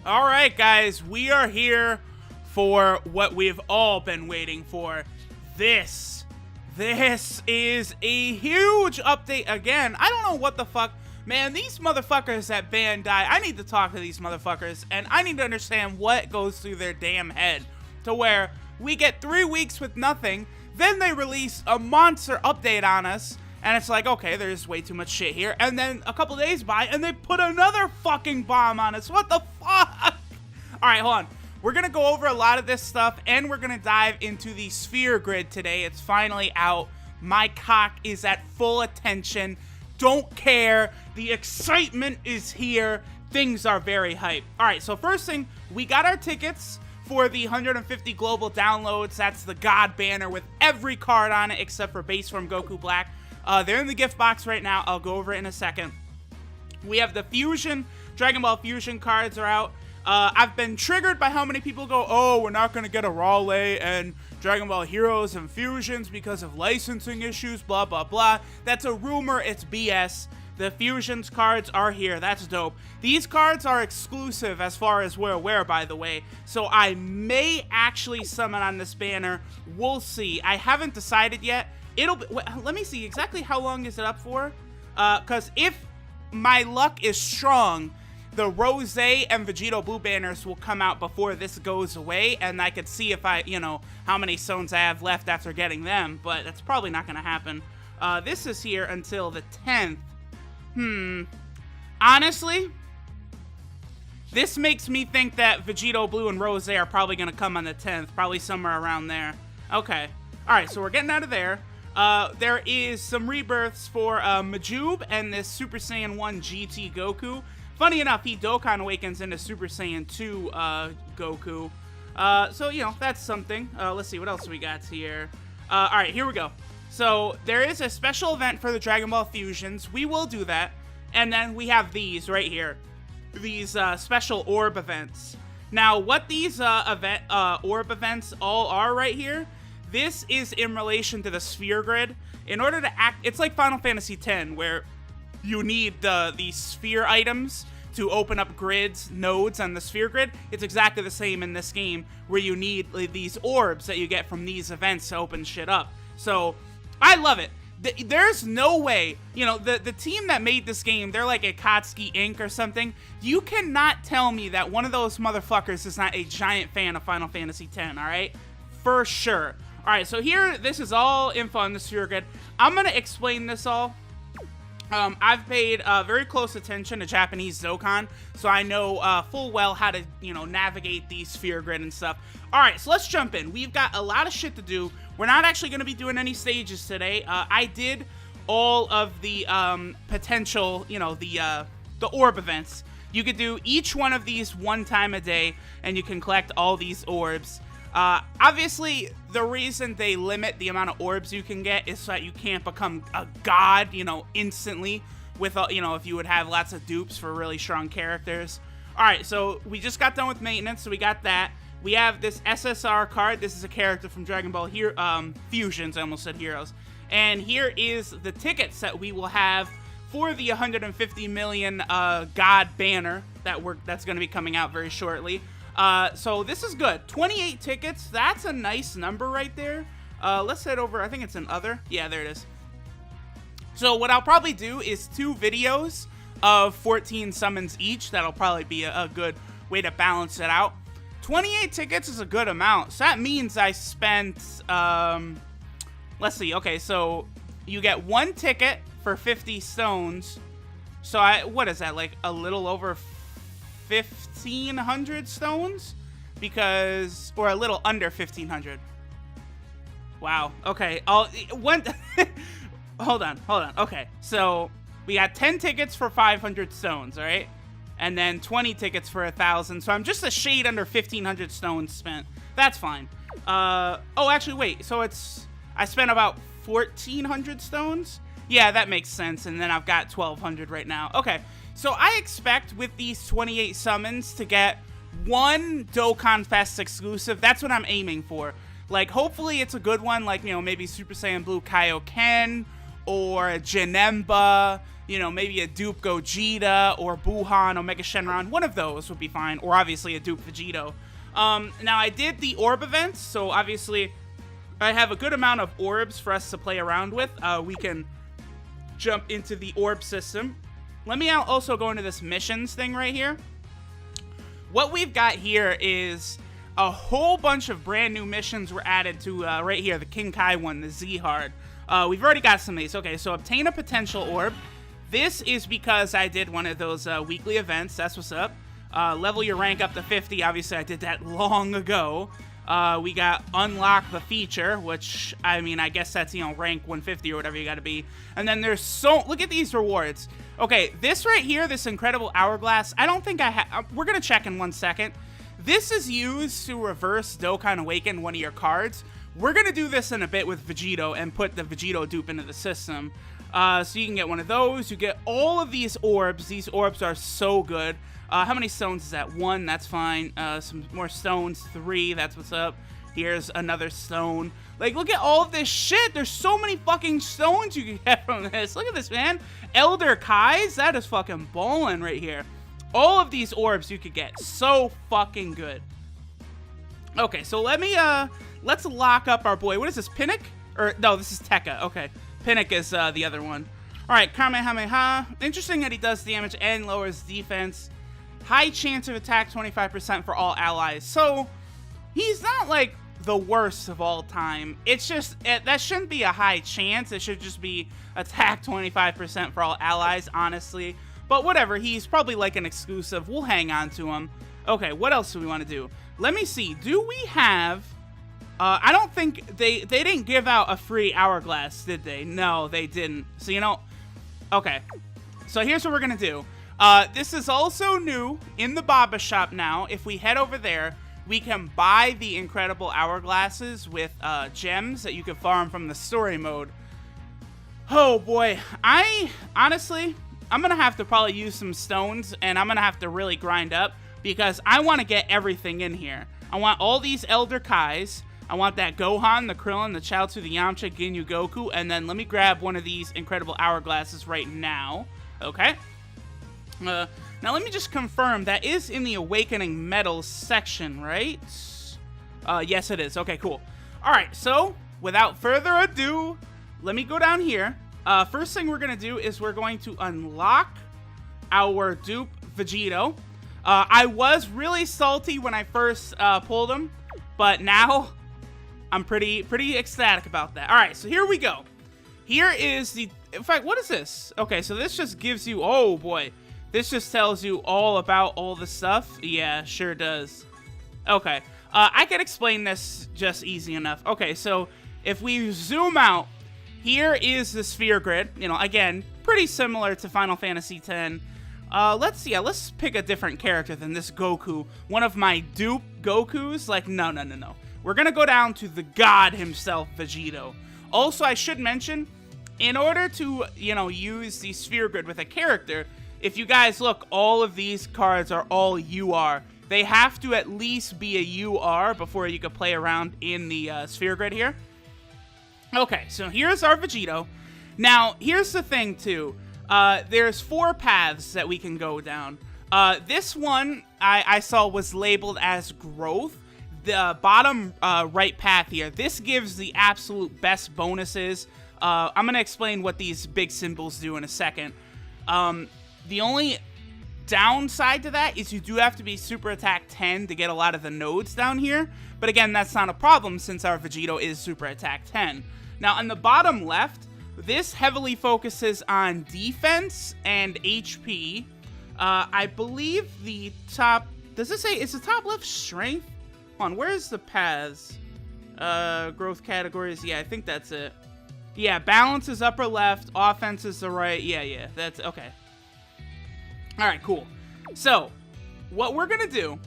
All right, guys, we are here for what we've all been waiting for. This is a huge update again. I don't know what the fuck. Man, these motherfuckers at Bandai, I need to talk to these motherfuckers, and I need to understand what goes through their damn head to where we get 3 weeks with nothing, then they release a monster update on us, and it's like, okay, there's way too much shit here, and then a couple days by, and they put another fucking bomb on us. What the fuck? Alright, hold on. We're gonna go over a lot of this stuff, and we're gonna dive into the sphere grid today. It's finally out. My cock is at full attention. Don't care. The excitement is here. Things are very hype. Alright, so first thing, we got our tickets for the 150 global downloads. That's the God banner with every card on it except for base form Goku Black. They're in the gift box right now. I'll go over it in a second. We have the Fusion, Dragon Ball Fusion cards are out. I've been triggered by how many people go, oh, we're not going to get a Raleigh and Dragon Ball Heroes and Fusions because of licensing issues, blah, blah, blah. That's a rumor. It's BS. The Fusions cards are here. That's dope. These cards are exclusive as far as we're aware, by the way. So I may actually summon on this banner. We'll see. I haven't decided yet. It'll be, let me see exactly how long is it up for. Because if my luck is strong, the Rose and Vegito Blue banners will come out before this goes away, and I could see if I, how many stones I have left after getting them, but that's probably not going to happen. This is here until the 10th. Honestly, this makes me think that Vegito Blue and Rose are probably going to come on the 10th, probably somewhere around there. Okay. Alright, so we're getting out of there. There is some rebirths for Majub and this Super Saiyan 1 GT Goku. Funny enough, he Dokkan awakens into Super Saiyan 2 Goku. So, that's something. Let's see, what else we got here? Alright, here we go. So, there is a special event for the Dragon Ball Fusions. We will do that. And then we have these right here. These special Orb Events. Now, what these Orb Events all are right here, this is in relation to the sphere grid. In order to act, it's like Final Fantasy X, where you need these sphere items to open up grids, nodes on the sphere grid. It's exactly the same in this game, where you need these orbs that you get from these events to open shit up. So, I love it. There's no way, the team that made this game, they're like Akatsuki Inc. or something. You cannot tell me that one of those motherfuckers is not a giant fan of Final Fantasy X, alright? For sure. Alright, so here, this is all info on the sphere grid. I'm going to explain this all. I've paid very close attention to Japanese Dokkan, so I know full well how to, navigate the sphere grid and stuff. Alright, so let's jump in. We've got a lot of shit to do. We're not actually going to be doing any stages today. I did all of the potential, the orb events. You could do each one of these one time a day, and you can collect all these orbs. Obviously, the reason they limit the amount of orbs you can get is so that you can't become a god, instantly with, if you would have lots of dupes for really strong characters. Alright, so we just got done with maintenance, so we got that. We have this SSR card. This is a character from Dragon Ball Fusions. I almost said Heroes. And here is the tickets that we will have for the 150 million God banner that's going to be coming out very shortly. So this is good. 28 tickets. That's a nice number right there. Let's head over. I think it's an other. Yeah, there it is. So what I'll probably do is 2 videos of 14 summons each. That'll probably be a good way to balance it out. 28 tickets is a good amount. So that means I spent, let's see. Okay, so you get 1 ticket for 50 stones. So what is that, like a little over 1,500 stones? Because, or a little under 1,500. Wow. Okay. Hold on. Okay. So we got 10 tickets for 500 stones, all right? And then 20 tickets for 1,000. So I'm just a shade under 1,500 stones spent. That's fine. Oh, actually, wait. So I spent about 1,400 stones? Yeah, that makes sense. And then I've got 1,200 right now. Okay. So I expect with these 28 summons to get 1 Dokkan Fest exclusive. That's what I'm aiming for. Like, hopefully it's a good one. Like, maybe Super Saiyan Blue Kaioken or Janemba. you know, maybe a dupe Gogeta or Buhan, Omega Shenron. One of those would be fine, or obviously a dupe Vegito. Now, I did the Orb events, so obviously I have a good amount of orbs for us to play around with. We can jump into the Orb system. Let me also go into this missions thing right here. What we've got here is a whole bunch of brand new missions were added to right here, the King Kai one, the Z Hard. We've already got some of these. Okay, so obtain a Potential Orb. This is because I did one of those weekly events. That's what's up. Level your rank up to 50. Obviously, I did that long ago. We got unlock the feature, which, I mean, I guess that's, you know, rank 150 or whatever you got to be. And then there's look at these rewards. Okay, this right here, this incredible hourglass, I don't think I have, we're going to check in 1 second. This is used to reverse Dokkan Awaken one of your cards. We're going to do this in a bit with Vegito and put the Vegito dupe into the system. So you can get one of those. You get all of these orbs. These orbs are so good. How many stones is that? 1, that's fine. Some more stones, 3, that's what's up. Here's another stone. Like, look at all of this shit. There's so many fucking stones you can get from this. Look at this, man. Elder Kais, that is fucking ballin' right here. All of these orbs you could get. So fucking good. Okay, so let's lock up our boy. What is this, Pinnock? Or, no, this is Tekka. Okay, Pinnock is the other one. All right, Kamehameha. Interesting that he does damage and lowers defense. High chance of attack, 25% for all allies. So, he's not, like, the worst of all time. It's just, that shouldn't be a high chance. It should just be attack 25% for all allies, honestly. But whatever, he's probably, like, an exclusive. We'll hang on to him. Okay, what else do we want to do? Let me see. Do we have... I don't think they didn't give out a free hourglass, did they? No, they didn't. So, you know... Okay. So, here's what we're going to do. This is also new in the Baba shop now. If we head over there, we can buy the incredible hourglasses with gems that you can farm from the story mode. Oh boy, honestly, I'm gonna have to probably use some stones, and I'm gonna have to really grind up because I want to get everything in here. I want all these Elder Kais. I want that Gohan, the Krillin, the Chaozu, the Yamcha, Ginyu, Goku, and then let me grab one of these incredible hourglasses right now. Okay. Now let me just confirm, that is in the Awakening Metals section, right? Yes it is. Okay, cool. Alright, so, without further ado, let me go down here. First thing we're gonna do is we're going to unlock our dupe Vegito. I was really salty when I first pulled him, but now I'm pretty ecstatic about that. Alright, so here we go. Here is the... In fact, what is this? Okay, so this just gives you... Oh, boy. This just tells you all about all the stuff. Yeah, sure does. Okay. I can explain this just easy enough. Okay, so if we zoom out, here is the sphere grid. You know, again, pretty similar to Final Fantasy X. Let's pick a different character than this Goku. One of my dupe Gokus. Like, no. We're gonna go down to the god himself, Vegito. Also, I should mention, in order to, you know, use the sphere grid with a character... If you guys look, all of these cards are all UR. They have to at least be a UR before you can play around in the sphere grid here. Okay, so here's our Vegito. Now, here's the thing, too. There's 4 paths that we can go down. This one I saw was labeled as growth. The bottom right path here, this gives the absolute best bonuses. I'm going to explain what these big symbols do in a second. The only downside to that is you do have to be Super Attack 10 to get a lot of the nodes down here. But again, that's not a problem since our Vegito is Super Attack 10. Now, on the bottom left, this heavily focuses on defense and HP. I believe the top... Does it say... Is the top left strength? Hold on, where's the paths? Growth categories. Yeah, I think that's it. Yeah, balance is upper left. Offense is the right. Yeah. That's... Okay. Alright, cool. So, what we're gonna do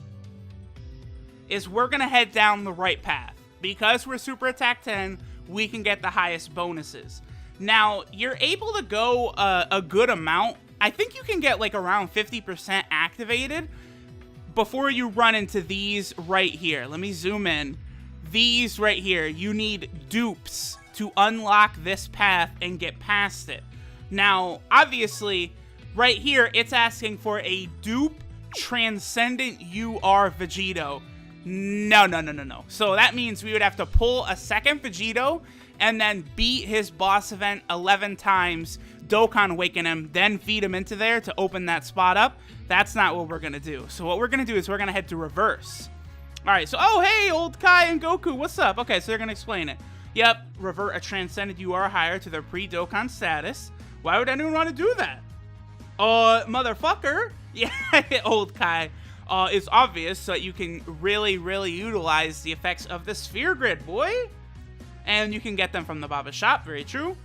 is we're gonna head down the right path. Because we're Super Attack 10, we can get the highest bonuses. Now, you're able to go a good amount. I think you can get like around 50% activated before you run into these right here. Let me zoom in. These right here, you need dupes to unlock this path and get past it. Now, obviously, right here, it's asking for a dupe Transcendent UR Vegito. No. So that means we would have to pull a second Vegito and then beat his boss event 11 times, Dokkan awaken him, then feed him into there to open that spot up. That's not what we're going to do. So what we're going to do is we're going to head to reverse. All right, so, oh, hey, old Kai and Goku, what's up? Okay, so they're going to explain it. Yep, revert a Transcendent UR higher to their pre-Dokkan status. Why would anyone want to do that? Motherfucker. Yeah, old Kai. It's obvious so that you can really utilize the effects of the Sphere Grid, boy. And you can get them from the Baba shop, very true.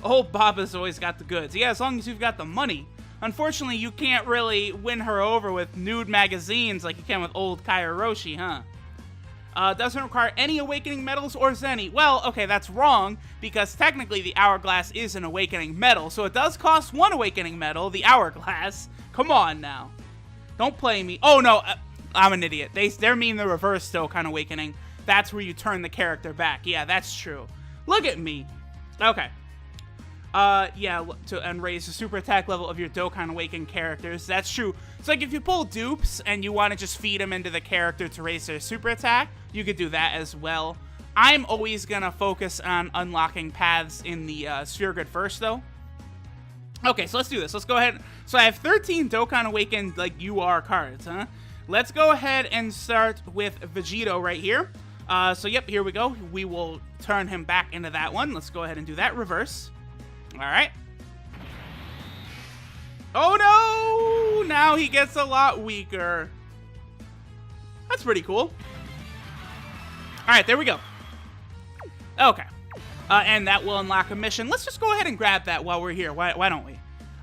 Old Baba's always got the goods. Yeah, as long as you've got the money. Unfortunately, you can't really win her over with nude magazines like you can with old Kai or Roshi, huh? Doesn't require any awakening medals or Zenny. Well, okay, that's wrong, because technically the Hourglass is an awakening medal, so it does cost one awakening medal, the Hourglass. Come on now. Don't play me. Oh, no, I'm an idiot. They're mean the reverse Dokkan awakening. That's where you turn the character back. Yeah, that's true. Look at me. Okay. Yeah, and raise the super attack level of your Dokkan Awakened characters. That's true. So, like, if you pull dupes and you want to just feed them into the character to raise their super attack, you could do that as well. I'm always going to focus on unlocking paths in the Sphere Grid first, though. Okay, so let's do this. Let's go ahead. So, I have 13 Dokkan Awakened, like, UR cards, huh? Let's go ahead and start with Vegito right here. So, yep, here we go. We will turn him back into that one. Let's go ahead and do that. Reverse. All right. Oh, no! Now he gets a lot weaker. That's pretty cool. All right, there we go. Okay. And that will unlock a mission. Let's just go ahead and grab that while we're here. Why don't we?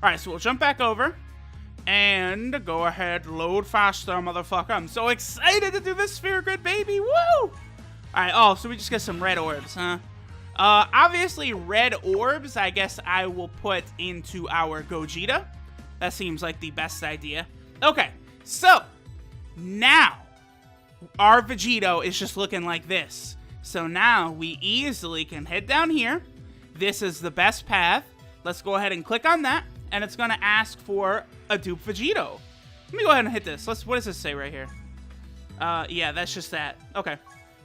All right, so we'll jump back over. And go ahead, load faster, motherfucker. I'm so excited to do this Sphere Grid, baby. Woo! All right, oh, so we just get some red orbs, huh? Obviously, red orbs, I guess I will put into our Gogeta. That seems like the best idea. Okay, so now our Vegito is just looking like this. So now we easily can head down here. This is the best path. Let's go ahead and click on that, and it's going to ask for a dupe Vegito. Let me go ahead and hit this. What does this say right here? Yeah, that's just that. Okay.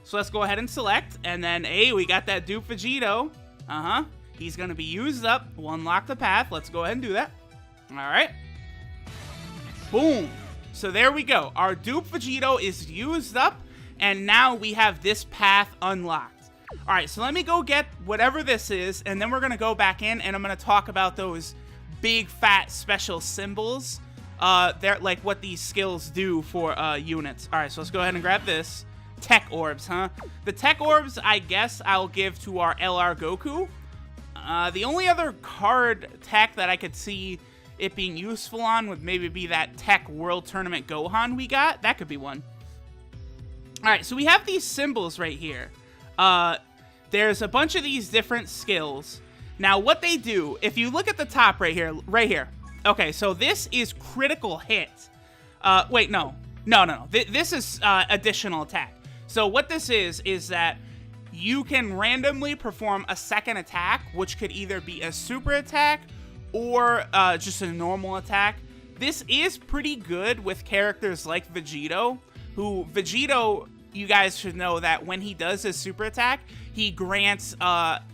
So let's go ahead and select, and then, hey, we got that dupe Vegito. He's going to be used up. We'll unlock the path. Let's go ahead and do that. All right. Boom. So there we go. Our dupe Vegito is used up, and now we have this path unlocked. All right, so let me go get whatever this is, and then we're going to go back in, and I'm going to talk about those big, fat, special symbols. They're like what these skills do for units. All right, so let's go ahead and grab this. Tech Orbs, huh? The Tech Orbs, I guess I'll give to our LR Goku. The only other card tech that I could see it being useful on would maybe be that Tech World Tournament Gohan we got. That could be one. Alright, so we have these symbols right here. There's a bunch of these different skills. Now, what they do, if you look at the top right here. Okay, so this is critical hit. Wait, no. This is additional attack. So what this is that you can randomly perform a second attack, which could either be a super attack or just a normal attack. This is pretty good with characters like Vegito, Vegito, you guys should know that when he does his super attack, he grants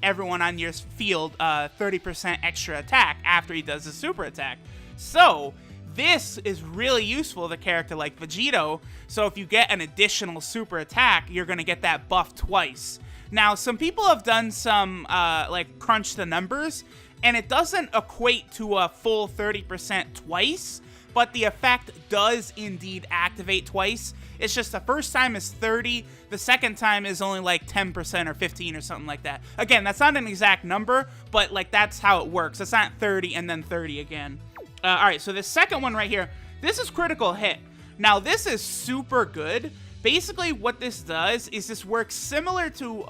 everyone on your field 30% extra attack after he does his super attack. So this is really useful to a character like Vegito, so if you get an additional super attack, you're going to get that buff twice. Now, some people have done some, like, crunch the numbers, and it doesn't equate to a full 30% twice, but the effect does indeed activate twice. It's just the first time is 30, the second time is only like 10% or 15 or something like that. Again, that's not an exact number, but like that's how it works. It's not 30 and then 30 again. All right, so the second one right here, this is critical hit. Now, this is super good. Basically, what this does is this works similar to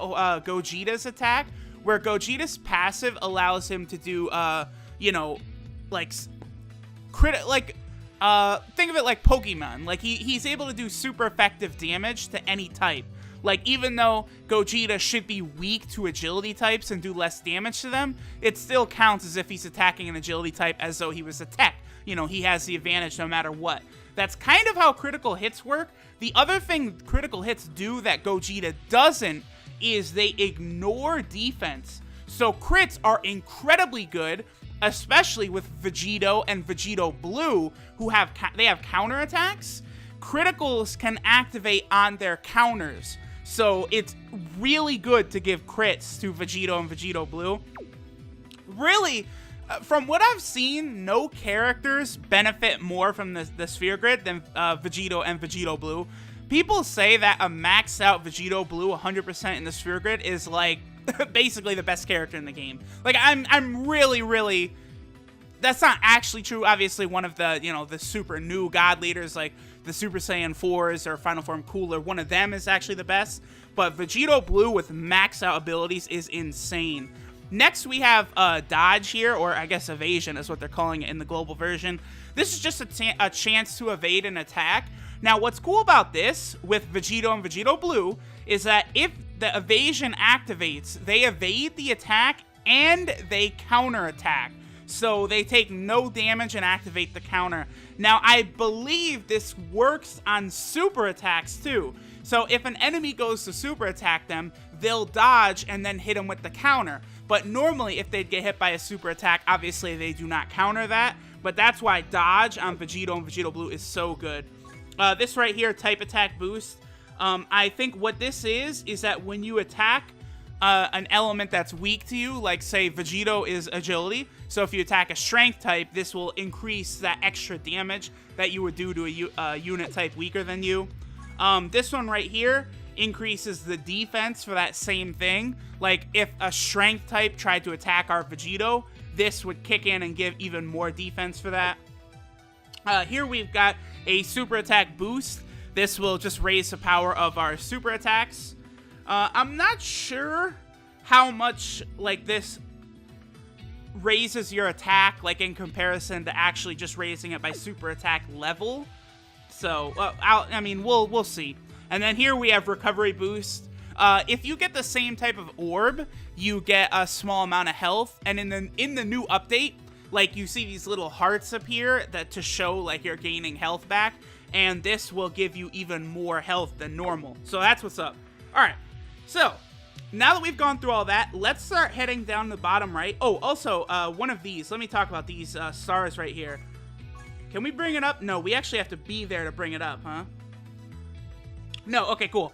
Gogeta's attack, where Gogeta's passive allows him to do, you know, like, think of it like Pokemon. Like, he's able to do super effective damage to any type. Like, even though Gogeta should be weak to agility types and do less damage to them, it still counts as if he's attacking an agility type as though he was a tech. You know, he has the advantage no matter what. That's kind of how critical hits work. The other thing critical hits do that Gogeta doesn't is they ignore defense. So crits are incredibly good, especially with Vegito and Vegito Blue, who have counterattacks. Criticals can activate on their counters. So it's really good to give crits to Vegito and Vegito Blue. Really, from what I've seen, no characters benefit more from the Sphere Grid than Vegito and Vegito Blue. People say that a maxed out Vegito Blue 100% in the Sphere Grid is like basically the best character in the game. Like, I'm really, that's not actually true. Obviously, one of the, you know, the super new god leaders, like the Super Saiyan 4s or Final Form Cooler, one of them is actually the best. But Vegito Blue with max out abilities is insane. Next, we have Dodge here, or I guess Evasion is what they're calling it in the global version. This is just a chance to evade an attack. Now, what's cool about this with Vegito and Vegito Blue is that if the evasion activates, they evade the attack and they counterattack. So they take no damage and activate the counter. Now, I believe this works on super attacks too. So if an enemy goes to super attack them, they'll dodge and then hit them with the counter. But normally, if they'd get hit by a super attack, obviously they do not counter that. But that's why dodge on Vegito and Vegito Blue is so good. This right here, type attack boost. I think what this is that when you attack an element that's weak to you, like say Vegito is agility, so if you attack a strength type, this will increase that extra damage that you would do to a unit type weaker than you. This one right here increases the defense for that same thing. Like if a strength type tried to attack our Vegito, this would kick in and give even more defense for that. Here we've got a super attack boost. This will just raise the power of our super attacks. I'm not sure how much like this raises your attack, like in comparison to actually just raising it by super attack level. So, I mean, we'll see. And then here we have recovery boost. If you get the same type of orb, you get a small amount of health. And in the new update, like you see these little hearts appear that to show like you're gaining health back. And this will give you even more health than normal. So that's what's up. All right. So now that we've gone through all that, let's start heading down the bottom right. Oh, also, one of these. Let me talk about these stars right here. Can we bring it up? No, we actually have to be there to bring it up, huh? No, okay, cool.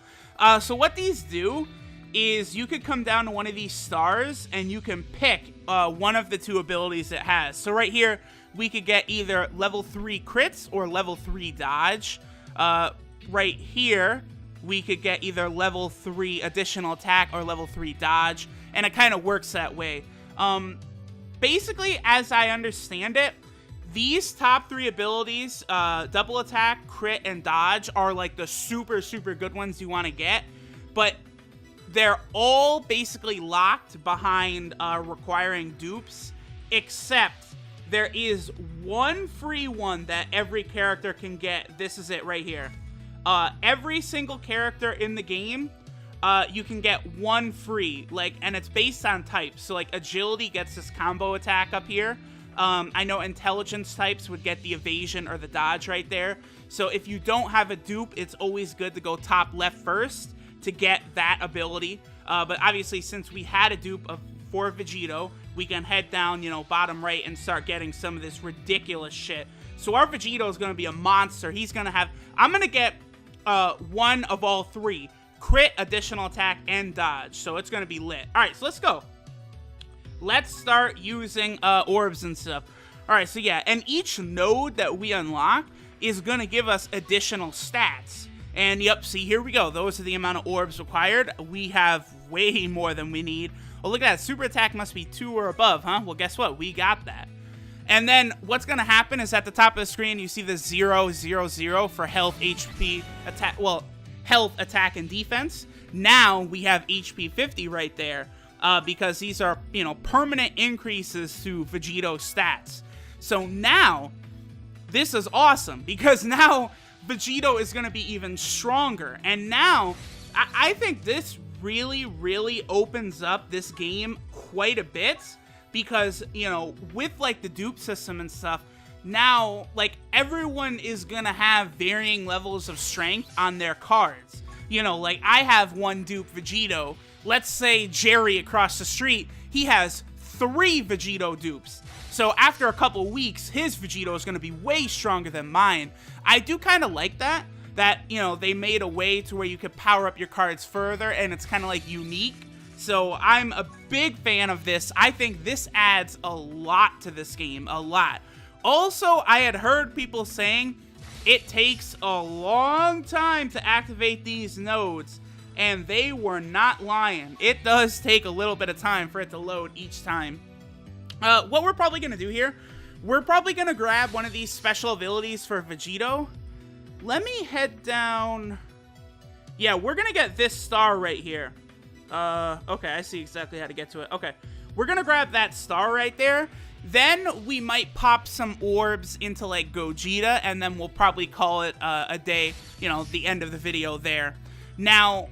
So what these do is you could come down to one of these stars and you can pick one of the two abilities it has. So right here, we could get either level 3 crits or level 3 dodge. Right here, we could get either level 3 additional attack or level 3 dodge, and it kind of works that way. Basically, as I understand it, these top 3 abilities, double attack, crit, and dodge, are like the super good ones you want to get, but they're all basically locked behind requiring dupes, except there is one free one that every character can get. This is it right here. Every single character in the game, you can get one free, like, and it's based on types. So like agility gets this combo attack up here. I know intelligence types would get the evasion or the dodge right there. So if you don't have a dupe, it's always good to go top left first to get that ability. But obviously, since we had a dupe for Vegito, we can head down, you know, bottom right and start getting some of this ridiculous shit. So our Vegito is going to be a monster. He's going to have, I'm going to get one of all 3. Crit, additional attack, and dodge. So it's going to be lit. All right, so let's go. Let's start using orbs and stuff. All right, so yeah, and each node that we unlock is going to give us additional stats. And yep, see, here we go. Those are the amount of orbs required. We have way more than we need. Oh, look at that. Super attack must be 2 or above, huh? Well, guess what? We got that. And then what's going to happen is at the top of the screen, you see the 0, 0, 0 for health, HP, attack, well, health, attack, and defense. Now we have HP 50 right there because these are, you know, permanent increases to Vegito's stats. So now, this is awesome because now Vegito is going to be even stronger. And now, I think this really opens up this game quite a bit because, you know, with like the dupe system and stuff, now like everyone is gonna have varying levels of strength on their cards. You know, like I have one dupe Vegito. Let's say Jerry across the street, he has 3 Vegito dupes. So after a couple weeks, his Vegito is going to be way stronger than mine. I do kind of like that, you know, they made a way to where you could power up your cards further and it's kind of like unique. So I'm a big fan of this. I think this adds a lot to this game, a lot. Also, I had heard people saying it takes a long time to activate these nodes, and they were not lying. It does take a little bit of time for it to load each time. What we're probably going to do here, we're probably going to grab one of these special abilities for Vegito. Let me head down. Yeah, we're going to get this star right here. Okay, I see exactly how to get to it. Okay, we're going to grab that star right there. Then we might pop some orbs into like Gogeta, and then we'll probably call it a day, you know, the end of the video there. Now,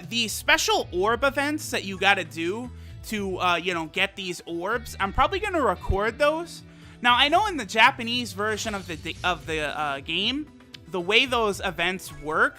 the special orb events that you gotta do to, you know, get these orbs, I'm probably gonna record those. Now, I know in the Japanese version of the game, the way those events work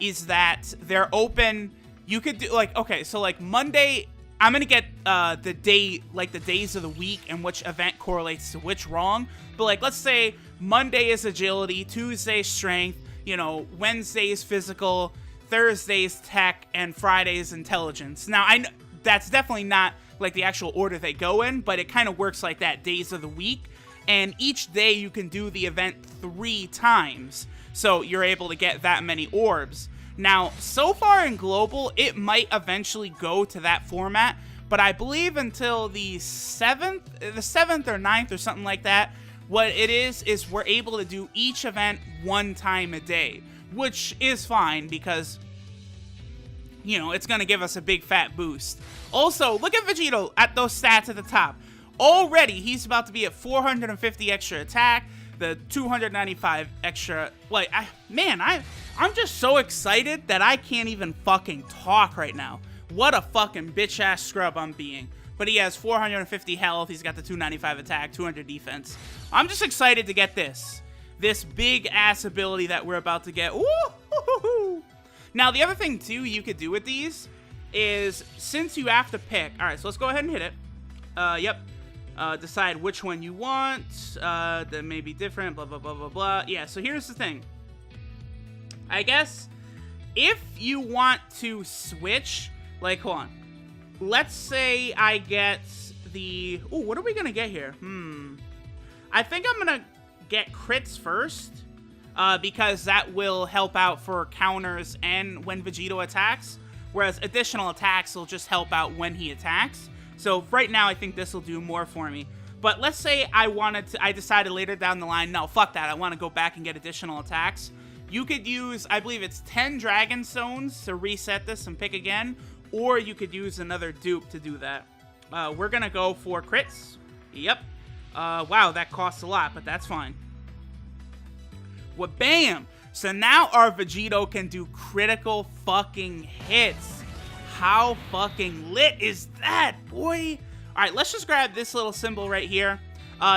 is that they're open. You could do like, okay, so like Monday, I'm gonna get the day, like the days of the week and which event correlates to which wrong. But like, let's say Monday is agility, Tuesday strength, you know, Wednesday is physical, Thursday's tech, and Friday's intelligence. Now, I know that's definitely not like the actual order they go in, but it kind of works like that, days of the week. And each day you can do the event 3 times, so you're able to get that many orbs. Now, so far in Global, it might eventually go to that format, but I believe until the 7th or 9th or something like that, what it is we're able to do each event 1 time a day, which is fine because, you know, it's going to give us a big fat boost. Also, look at Vegito at those stats at the top. Already, he's about to be at 450 extra attack, the 295 extra, like, I'm just so excited that I can't even fucking talk right now. What a fucking bitch-ass scrub I'm being. But he has 450 health, he's got the 295 attack, 200 defense. I'm just excited to get this big-ass ability that we're about to get. Woo-hoo-hoo-hoo. Now, the other thing, too, you could do with these is, since you have to pick, alright, so let's go ahead and hit it. Yep. Decide which one you want, that may be different, blah, blah, blah, blah, blah. Yeah, so here's the thing. I guess, if you want to switch, like, hold on. Let's say I get the, ooh, what are we gonna get here? I think I'm gonna get crits first, because that will help out for counters and when Vegito attacks, whereas additional attacks will just help out when he attacks. So right now, I think this will do more for me. But let's say I decided later down the line, no, fuck that, I want to go back and get additional attacks. You could use, I believe it's 10 Dragon Stones to reset this and pick again, or you could use another dupe to do that. We're going to go for crits. Yep. Wow, that costs a lot, but that's fine. Well, bam! So now our Vegito can do critical fucking hits. How fucking lit is that, boy? Alright, let's just grab this little symbol right here.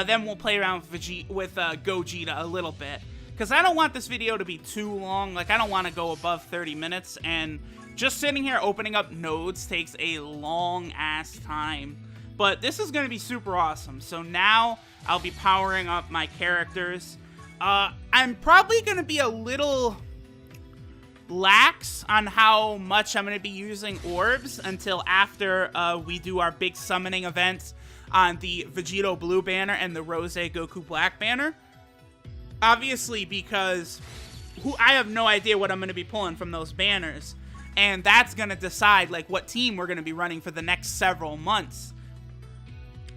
Then we'll play around with Gogeta a little bit. Because I don't want this video to be too long. Like, I don't want to go above 30 minutes. And just sitting here opening up nodes takes a long-ass time. But this is going to be super awesome. So now I'll be powering up my characters. I'm probably going to be a little lax on how much I'm going to be using orbs until after we do our big summoning events on the Vegito Blue banner and the Rose Goku Black banner. Obviously, because I have no idea what I'm going to be pulling from those banners, and that's going to decide like what team we're going to be running for the next several months.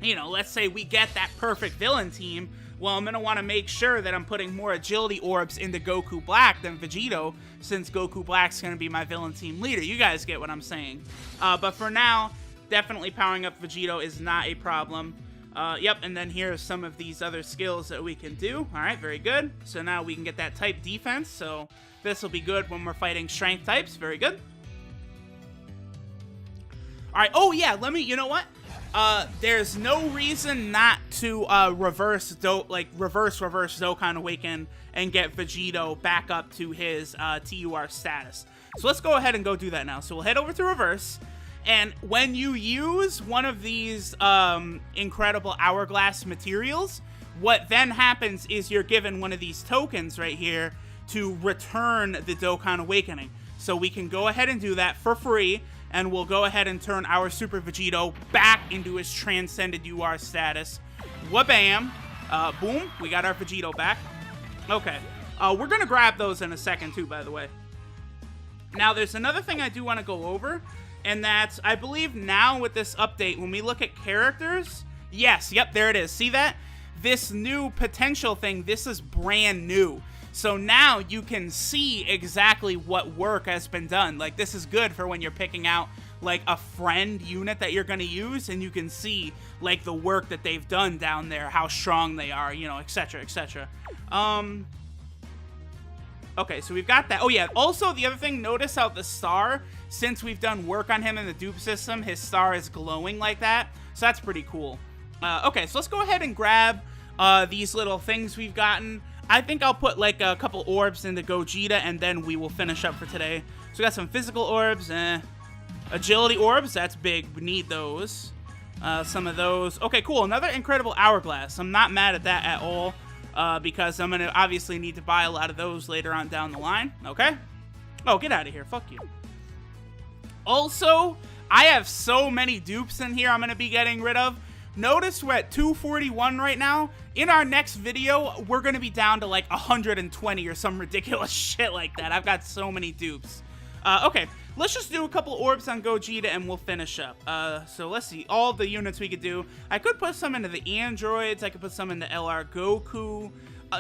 You know, let's say we get that perfect villain team. Well, I'm going to want to make sure that I'm putting more agility orbs into Goku Black than Vegito, since Goku Black's going to be my villain team leader. You guys get what I'm saying. But for now, definitely powering up Vegito is not a problem. Yep, and then here's some of these other skills that we can do. All right, very good. So now we can get that type defense. So this will be good when we're fighting strength types. Very good. All right. Oh, yeah, you know what? There's no reason not to reverse Dokkan Awaken and get Vegito back up to his TUR status. So let's go ahead and go do that now. So we'll head over to reverse. And when you use one of these incredible hourglass materials, what then happens is you're given one of these tokens right here to return the Dokkan Awakening. So we can go ahead and do that for free, and we'll go ahead and turn our Super Vegito back into his Transcended UR status. Wha-bam! Boom, we got our Vegito back. Okay, we're gonna grab those in a second too, by the way. Now, there's another thing I do want to go over, and that's, I believe now with this update, when we look at characters, yes, yep, there it is. See that? This new potential thing, this is brand new. So now you can see exactly what work has been done. Like, this is good for when you're picking out, like, a friend unit that you're going to use, and you can see, like, the work that they've done down there, how strong they are, you know, etc., etc. Okay, so we've got that. Oh, yeah, also, the other thing, notice how the star, since we've done work on him in the dupe system, his star is glowing like that. So that's pretty cool. Okay, so let's go ahead and grab these little things we've gotten. I think I'll put like a couple orbs into Gogeta, and then we will finish up for today. So we got some physical orbs, agility orbs, that's big, we need those. Some of those. Okay, cool, another incredible hourglass. I'm not mad at that at all, because I'm gonna obviously need to buy a lot of those later on down the line, okay? Oh, get out of here, fuck you. Also, I have so many dupes in here I'm gonna be getting rid of. Notice we're at 241 right now. In our next video, we're going to be down to like 120 or some ridiculous shit like that. I've got so many dupes. Okay, let's just do a couple orbs on Gogeta and we'll finish up. So let's see, all the units we could do. I could put some into the androids. I could put some into LR Goku.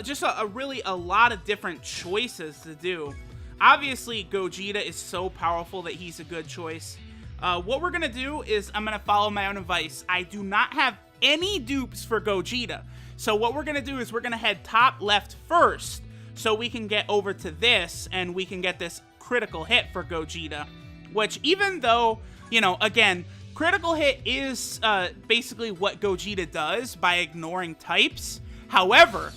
Just really a lot of different choices to do. Obviously, Gogeta is so powerful that he's a good choice. What we're going to do is I'm going to follow my own advice. I do not have any dupes for Gogeta. So what we're going to do is we're going to head top left first so we can get over to this and we can get this critical hit for Gogeta. Which even though, you know, again, critical hit is basically what Gogeta does by ignoring types. However,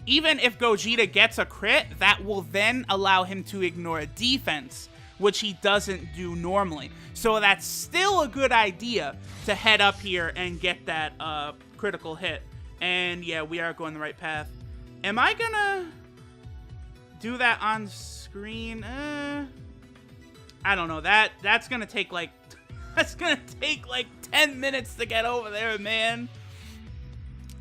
even if Gogeta gets a crit, that will then allow him to ignore a defense, which he doesn't do normally. So that's still a good idea to head up here and get that critical hit. And yeah, we are going the right path. Am I gonna do that on screen? I don't know. That's gonna take like that's gonna take like 10 minutes to get over there, man.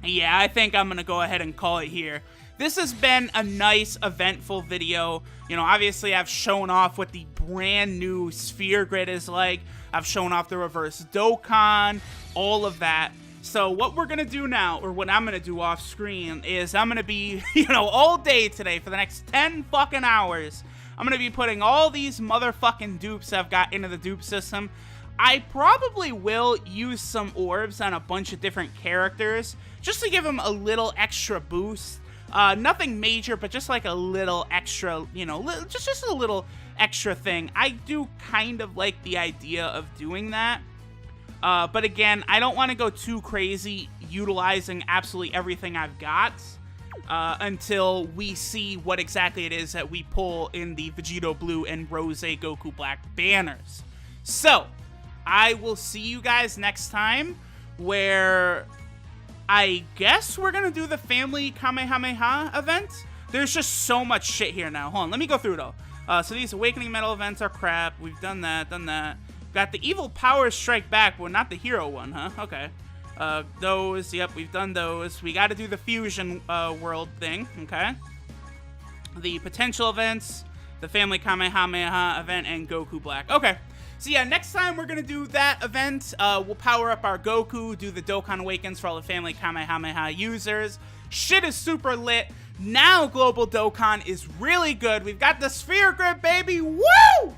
Yeah, I think I'm gonna go ahead and call it here. This has been a nice, eventful video. You know, obviously I've shown off what the brand new sphere grid is like. I've shown off the reverse Dokkan, all of that. So what we're going to do now, or what I'm going to do off screen, is I'm going to be, you know, all day today for the next 10 fucking hours. I'm going to be putting all these motherfucking dupes I've got into the dupe system. I probably will use some orbs on a bunch of different characters, just to give them a little extra boost. Nothing major, but just like a little extra, you know, just a little extra thing. I do kind of like the idea of doing that. But again, I don't want to go too crazy utilizing absolutely everything I've got until we see what exactly it is that we pull in the Vegito Blue and Rose Goku Black banners. So, I will see you guys next time, where I guess we're going to do the Family Kamehameha event. There's just so much shit here now. Hold on, let me go through it all. So these Awakening Metal events are crap. We've done that, Got the Evil Powers Strike Back, but not the Hero one, huh? Okay. Those, yep, we've done those. We got to do the Fusion World thing, okay? The Potential events, the Family Kamehameha event, and Goku Black. Okay. So yeah, next time we're going to do that event. We'll power up our Goku, do the Dokkan Awakens for all the Family Kamehameha users. Shit is super lit. Now Global Dokkan is really good. We've got the Sphere Grid, baby. Woo!